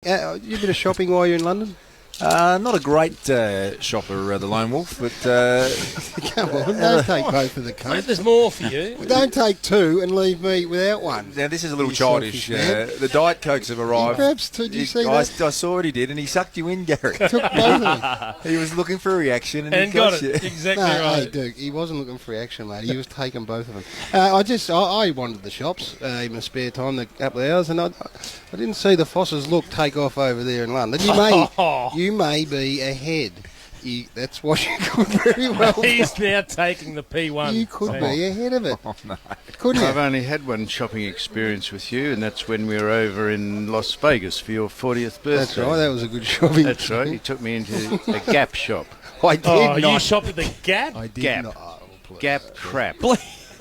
You a bit of shopping while you're in London? Not a great shopper, the Lone Wolf, but... Come on, don't take both of the coats. Mate, there's more for you. Don't take two and leave me without one. Now, this is a little childish. The Diet Cokes have arrived. Perhaps, did you see that? I saw what he did, and he sucked you in, Garry. Took both of them. He was looking for a reaction, and he got you. it. Exactly No, right. hey, Duke, he wasn't looking for reaction, mate. He was taking both of them. I wandered the shops in my spare time, a couple of hours, and I didn't see the Fosses take off over there in London. You may be ahead. That's what you could very well be. He's now taking the P1. You could be ahead of it. Oh, no. Couldn't you? I've only had one shopping experience with you, and that's when we were over in Las Vegas for your 40th birthday. That's right, that was a good shopping. That's right, you took me into a Gap shop. I did not. You shopped at the Gap? I did Gap. not. Oh, please. Gap crap.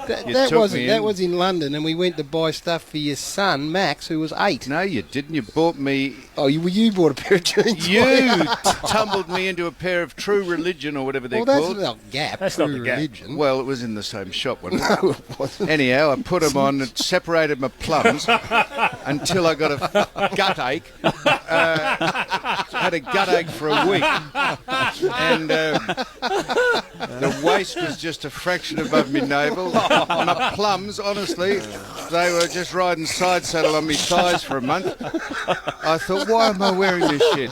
That was in London, and we went to buy stuff for your son Max, who was 8. No, you didn't. You bought me... Oh, you bought a pair of jeans. You tumbled me into a pair of True Religion or whatever they're that's called. not Gap. That's True not the Gap. Religion. Well, it was in the same shop, wasn't it? No, it wasn't. Anyhow, I put them on and separated my plums until I got a gut ache. Had a gut ache for a week. And the waist was just a fraction above my navel. My plums, honestly, they were just riding side saddle on my thighs for a month. I thought, why am I wearing this shit?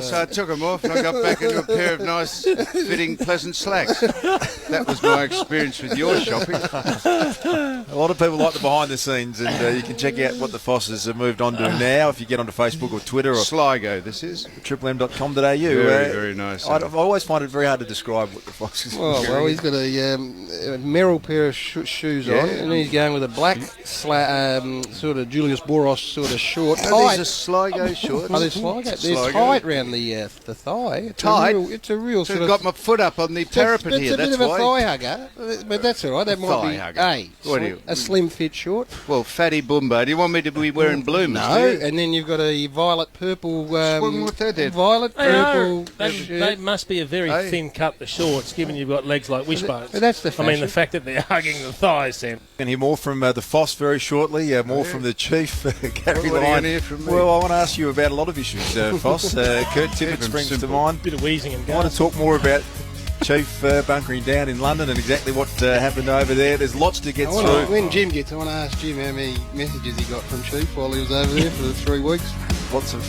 So I took them off and I got back into a pair of nice fitting pleasant slacks. That was my experience with your shopping. A lot of people like the behind the scenes, and you can check out what the Fosses have moved on to now if you get onto Facebook or Twitter or Sligo, this is. triplem.com.au. Very, very nice. I always find it very hard to describe what the Fosses are. Well, he's got a Merrill pair of shoes on, and he's going with a black sort of Julius Boros sort of short. Oh, these are Sligo shorts. Oh, there's Sligo. There's Sligo. tight around the thigh. Tight? It's a real So sort I've of... got my foot up on the parapet here, It's a that's bit of a why. thigh hugger, but that's all right. That might Thigh be hugger. What are you? a slim fit short. Well, fatty Bumbo, do you want me to be wearing bloomers? No, do you? and then you've got a violet purple. What's that then? Violet purple. They shirt. must be a very Hey. thin cut, the shorts, given you've got legs like wishbones. But that's the I mean, fashion. the fact that they're hugging the thighs, Sam. Going to hear more from the Foss very shortly, more from the Chief, Garry What are you Lyon. gonna hear from me? Well, I want to ask you about a lot of issues, Foss. Kurt Tippett springs to mind. Bit of wheezing and I want going. to talk more about Chief bunkering down in London and exactly what happened over there. There's lots to get through. When Jim gets, I want to ask Jim how many messages he got from Chief while he was over there for the 3 weeks. Lots of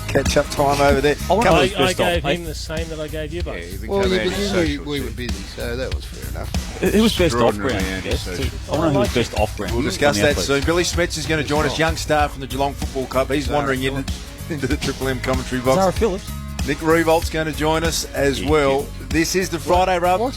catch-up time over there. I gave him the same that I gave you both. Yeah, you Well, become yeah, but antisocial, we too. were busy, so that was fair enough. Who was best off Extraordinarily ground? Yes. antisocial. I want to know who's best off ground. We'll discuss that soon. Billy Smets is going to join us, young star from the Geelong Football Club. He's wandering into the Triple M commentary box. Zara Phillips. Nick Revolt's going to join us as well. This is the Friday Rub. What?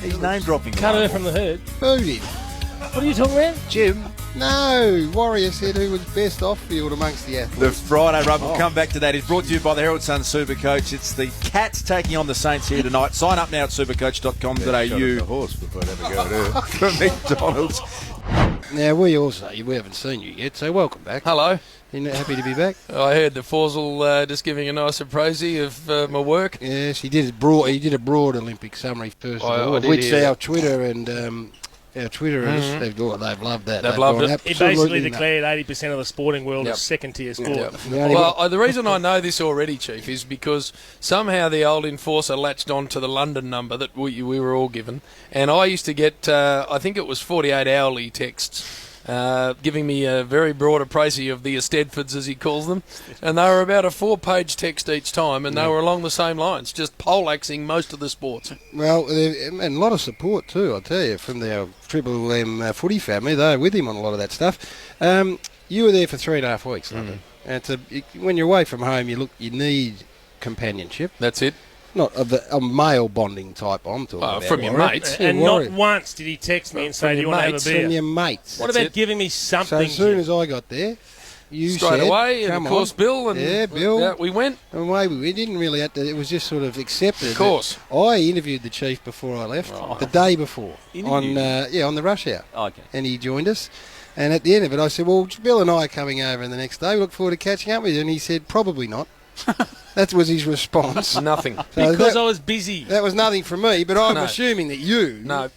He's name dropping. Cut her from the herd. Who did? What are you talking about? Jim? No, Warrior said who was best off field amongst the athletes. The Friday Rub will come back to that. It's brought to you by the Herald Sun Supercoach. It's the Cats taking on the Saints here tonight. Sign up now at supercoach.com.au The horse before I have a go at her. for McDonald's. Now, we haven't seen you yet, so welcome back. Hello. You're happy to be back? I heard the Forsell just giving a nice appraisal of my work. Yes, he did a broad Olympic summary first of I all, did which hear our Twitter and our Twitterers, they've loved that. They've loved it. He absolutely basically nuts. declared 80% of the sporting world Yep. as second-tier sport. Yep. The only Well, the reason I know this already, Chief, is because somehow the old enforcer latched on to the London number that we were all given, and I used to get, I think it was 48 hourly texts, giving me a very broad appraisal of the Stedfords, as he calls them, and they were about a 4-page text each time, and they were along the same lines, just poleaxing most of the sports. Well, and a lot of support too, I'll tell you, from the Triple M footy family. They're with him on a lot of that stuff. You were there for 3.5 weeks, London. And when you're away from home, you need companionship. That's it. Not of a male bonding type I'm talking about. From your Warrior. mates. And Warrior. not once did he text me and say, do you want to have a mates, beer? From your mates. What That's about it. giving me So something? as soon Jim? as I got there, you Straight said, away, and come of course, on. Bill. And Yeah, Bill. Yeah, we went. And we didn't really have to, it was just sort of accepted. Of course. I interviewed the chief before I left, the day before, on the rush hour. Oh, okay. And he joined us. And at the end of it, I said, well, Bill and I are coming over the next day. We look forward to catching up with you. And he said, probably not. That was his response. Nothing. So Because I was busy. that was nothing from me, but I'm No. assuming that you No.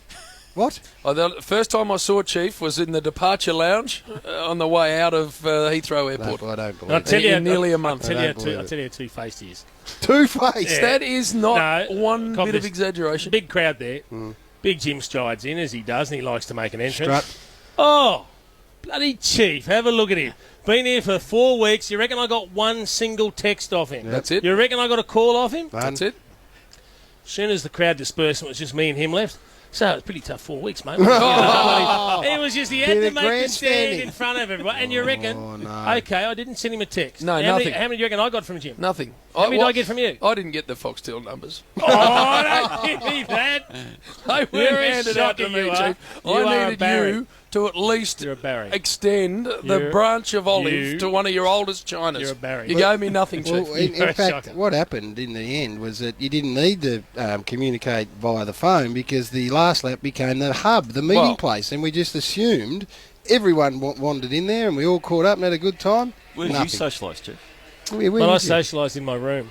What? The first time I saw Chief was in the departure lounge on the way out of Heathrow Airport. No, I don't believe I'll it. tell you, In nearly a month. I'll I don't believe tell you how two-faced he is. Two-faced. Yeah. That is not No, one Cobb, bit of there's exaggeration. Big crowd there. Big Jim strides in as he does, and he likes to make an entrance. Strut. Oh, bloody Chief, have a look at him. Been here for 4 weeks. You reckon I got one single text off him? That's it. You reckon I got a call off him? That's it. As soon as the crowd dispersed and it was just me and him left. So it was pretty tough 4 weeks, mate. It was just, he had Bit to of make the stand grandstanding. in front of everybody. And you reckon, Oh, no. okay, I didn't send him a text. No, how nothing. Many, how many do you reckon I got from Jim? Nothing. How many did I get from you? I didn't get the Foxtel numbers. Oh, don't give me that. They weren't You're handed out to shocking, me, you are. Chief. You are I a needed Barry. you to at least You're a Barry. extend the You're- branch of olive you- to one of your oldest chinas. You're a Barry. You gave me nothing, Chief. Well, in You're a fact, shocker. what happened in the end was that you didn't need to communicate via the phone because the last lap became the hub, the meeting Well- place, and we just assumed everyone wandered in there and we all caught up and had a good time. Where did you Nothing. socialise, Chief? Where Well, I did you? socialised in my room.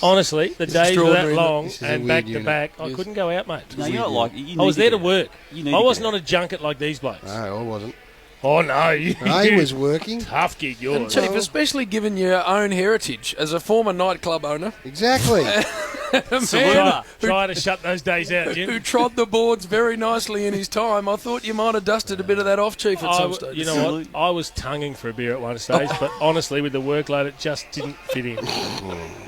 Honestly, the days were that extraordinary, long this is a and weird back to unit. back, I Yes. couldn't go out, mate. No, you're not like... You I was need there to get out. work. You need I to was get not out. a junket like these blokes. No, I wasn't. Oh, no. You, I was working. tough gig, And yours. Chief, especially given your own heritage as a former nightclub owner, Exactly. a man Try to shut those days out, who Jim. trod the boards very nicely in his time, I thought you might have dusted a bit of that off, Chief, at some stage. You know what? I was tonguing for a beer at one stage, but honestly, with the workload, it just didn't fit in.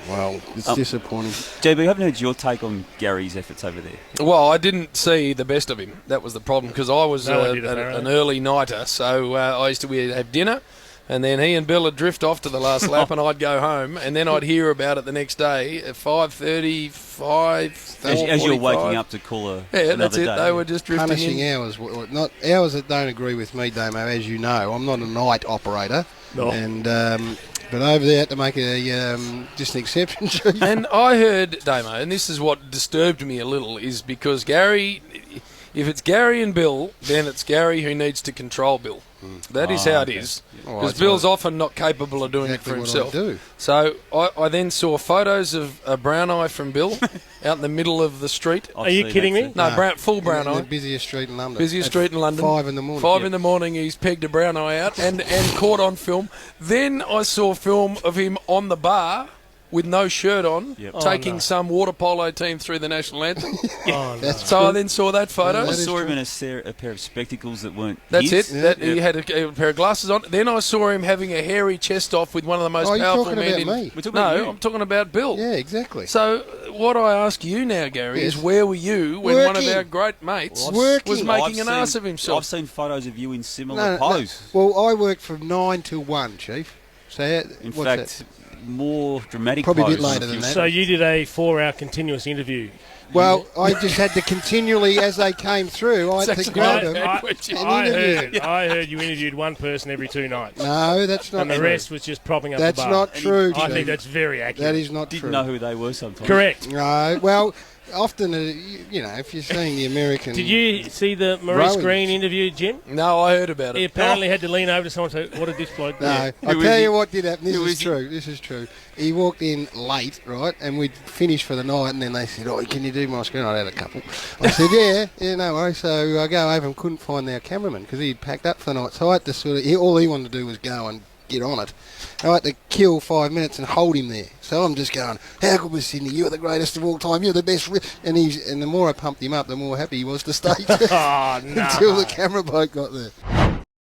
Well, it's disappointing. JB, I haven't heard your take on Garry's efforts over there. Well, I didn't see the best of him. That was the problem, because I was No one did, an apparently. early nighter, so I used to have dinner, and then he and Bill would drift off to the last lap, and I'd go home, and then I'd hear about it the next day at 5:30, 5. As you're waking up to call a Yeah, another that's it. day. They were just drifting Punishing in. hours, not hours that don't agree with me, Damo. As you know, I'm not a night operator, No. and but over there had to make a just an exception. Chief. And I heard, Damo, and this is what disturbed me a little, is because Garry, if it's Garry and Bill, then it's Garry who needs to control Bill. That is how it is. Oh, Because that's Bill's what- often not capable of doing exactly it for what himself. I do. So I then saw photos of a brown eye from Bill out in the middle of the street. I've Are you seen kidding that me? too. No, full brown in the eye. busiest street in London. Busiest At street in London. 5 in the morning. 5 in the morning, he's pegged a brown eye out and caught on film. Then I saw film of him on the bar with no shirt on, Yep. taking Oh, no. some water polo team through the national anthem. Oh, no. That's So true. I then saw that photo. I That is saw him true. in a pair of spectacles that weren't That's his. it. Yeah, That yeah. He had a pair of glasses on. Then I saw him having a hairy chest off with one of the most Oh, you're powerful talking men about in. me. We're talking about No, you. I'm talking about Bill. Yeah, exactly. So what I ask you now, Gary, Yes. is where were you when one of Working. our great mates Working. was making an I've ass seen- of himself? I've seen photos of you in similar No, no, pose. well, I work from 9 till 1, Chief. So In what's fact, more dramatic Probably a bit pose. later than that. So you did a 4-hour continuous interview. Well, I just had to continually, as they came through, I had to grab them. I heard you interviewed one person every 2 nights. No, that's not And the true. rest was just propping up That's the bar. not true, I Chief. think that's very accurate. That is not Didn't true. know who they were sometimes. correct. No, well, often, you know, if you're seeing the American... Did you see the Maurice Rowing. Green interview, Jim? No, I heard about He it. apparently had to lean over to someone and say, what did this bloke do? No, Who I'll is tell he? you what did happen. This Who is is he? true. This is true. He walked in late, right, and we'd finished for the night, and then they said, "Oh, can you do my screen?" I had a couple. I said, "Yeah, no worries." So I go over and couldn't find our cameraman because he'd packed up for the night. So I had to sort of. All he wanted to do was go and get on it. I had to kill 5 minutes and hold him there. So I'm just going, "How good was Sydney? You're the greatest of all time. You're the best." And the more I pumped him up, the more happy he was to stay Oh, no. until the camera bloke got there.